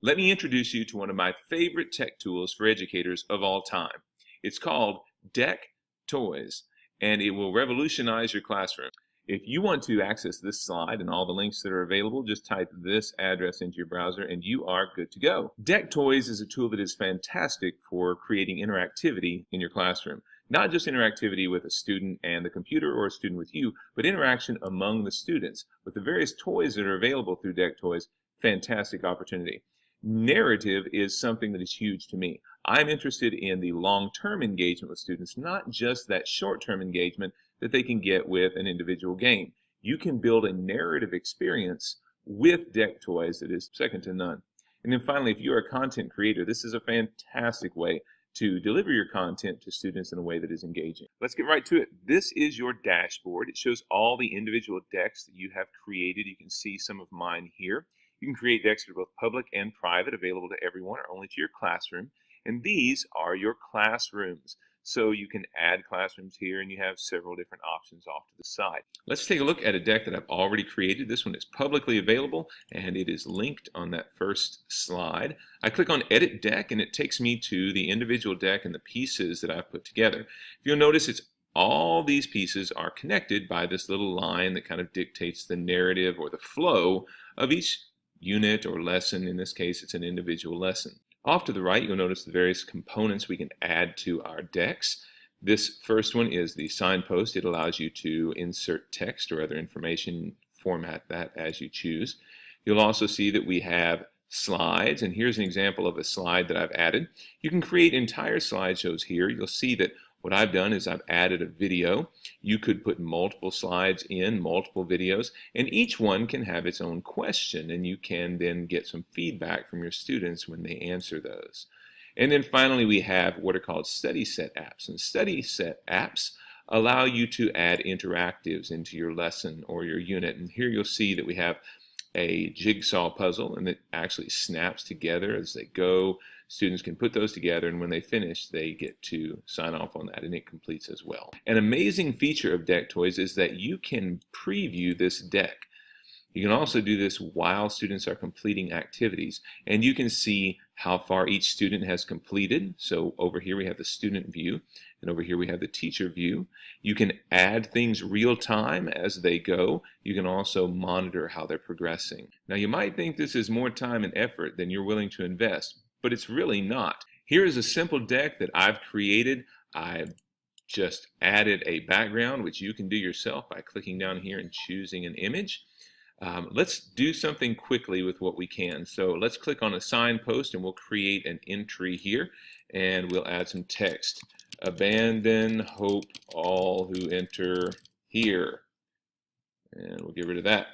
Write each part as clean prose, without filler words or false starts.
Let me introduce you to one of my favorite tech tools for educators of all time. It's called Deck Toys, and it will revolutionize your classroom. If you want to access this slide and all the links that are available, just type this address into your browser and you are good to go. Deck Toys is a tool that is fantastic for creating interactivity in your classroom. Not just interactivity with a student and the computer or a student with you, but interaction among the students. With the various toys that are available through Deck Toys, fantastic opportunity. Narrative is something that is huge to me. I'm interested in the long-term engagement with students, not just that short-term engagement that they can get with an individual game. You can build a narrative experience with Deck Toys that is second to none. And then finally, if you're a content creator, this is a fantastic way to deliver your content to students in a way that is engaging. Let's get right to it. This is your dashboard. It shows all the individual decks that you have created. You can see some of mine here. You can create decks that are both public and private, available to everyone or only to your classroom. And these are your classrooms. So you can add classrooms here, and you have several different options off to the side. Let's take a look at a deck that I've already created. This one is publicly available, and it is linked on that first slide. I click on Edit Deck, and it takes me to the individual deck and the pieces that I've put together. If you'll notice, all these pieces are connected by this little line that kind of dictates the narrative or the flow of each unit or lesson. In this case, it's an individual lesson. Off to the right, you'll notice the various components we can add to our decks. This first one is the signpost. It allows you to insert text or other information, format that as you choose. You'll also see that we have slides, and here's an example of a slide that I've added. You can create entire slideshows here. You'll see that what I've done is I've added a video. You could put multiple slides in, multiple videos, and each one can have its own question, and you can then get some feedback from your students when they answer those. And then finally, we have what are called study set apps. And study set apps allow you to add interactives into your lesson or your unit. And here you'll see that we have a jigsaw puzzle, and it actually snaps together as they go. Students can put those together, and when they finish, they get to sign off on that, and it completes as well. An amazing feature of Deck Toys is that you can preview this deck. You can also do this while students are completing activities, and you can see how far each student has completed. So over here we have the student view, and over here we have the teacher view. You can add things real time as they go. You can also monitor how they're progressing. Now, you might think this is more time and effort than you're willing to invest, but it's really not. Here is a simple deck that I've created. I've just added a background, which you can do yourself by clicking down here and choosing an image. Let's do something quickly with what we can. So let's click on a signpost, and we'll create an entry here, and we'll add some text. Abandon hope all who enter here. And we'll get rid of that.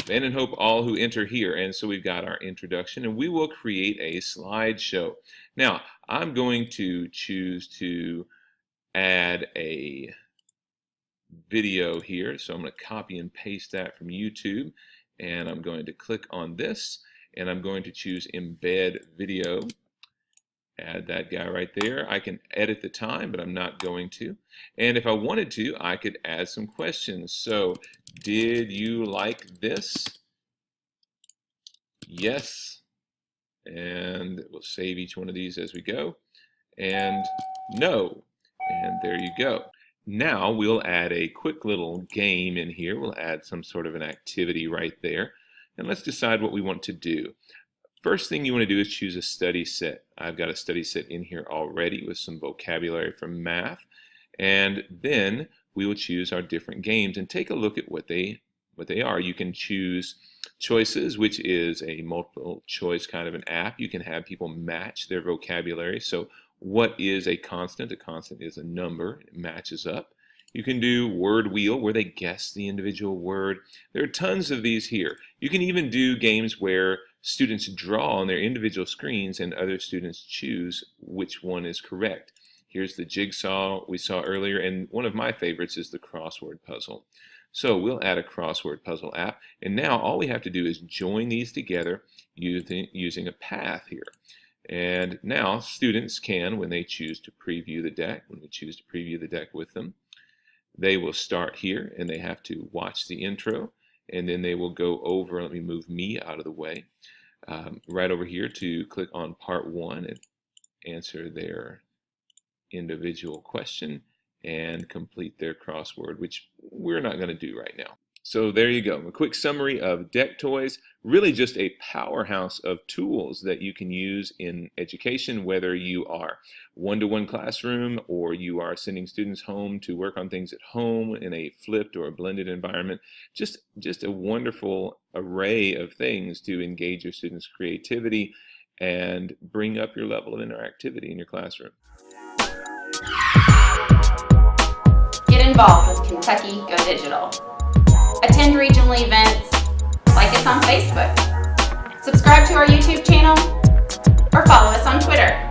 Abandon hope all who enter here. And so we've got our introduction, and we will create a slideshow. Now, I'm going to choose to add a video here. So I'm going to copy and paste that from YouTube, and I'm going to click on this, and I'm going to choose embed video. Add that guy right there. I can edit the time, but I'm not going to. And if I wanted to, I could add some questions. So, did you like this? Yes. And we'll save each one of these as we go. And no. And there you go. Now we'll add a quick little game in here. We'll add some sort of an activity right there. And let's decide what we want to do. First thing you want to do is choose a study set. I've got a study set in here already with some vocabulary from math. And then we will choose our different games and take a look at what they are. You can choose choices, which is a multiple choice kind of an app. You can have people match their vocabulary. So what is a constant? A constant is a number. It matches up. You can do word wheel, where they guess the individual word. There are tons of these here. You can even do games where students draw on their individual screens and other students choose which one is correct. Here's the jigsaw we saw earlier, and one of my favorites is the crossword puzzle. So we'll add a crossword puzzle app, and now all we have to do is join these together using a path here. And now students can, when they choose to preview the deck, when we choose to preview the deck with them, they will start here, and they have to watch the intro, and then they will go over. Let me move me out of the way. right over here to click on part 1 and answer their individual question and complete their crossword, which we're not going to do right now. So there you go, a quick summary of Deck Toys. Really just a powerhouse of tools that you can use in education, whether you are one-to-one classroom or you are sending students home to work on things at home in a flipped or a blended environment. Just a wonderful array of things to engage your students' creativity and bring up your level of interactivity in your classroom. Get involved with Kentucky Go Digital. Attend regional events, like us on Facebook, subscribe to our YouTube channel, or follow us on Twitter.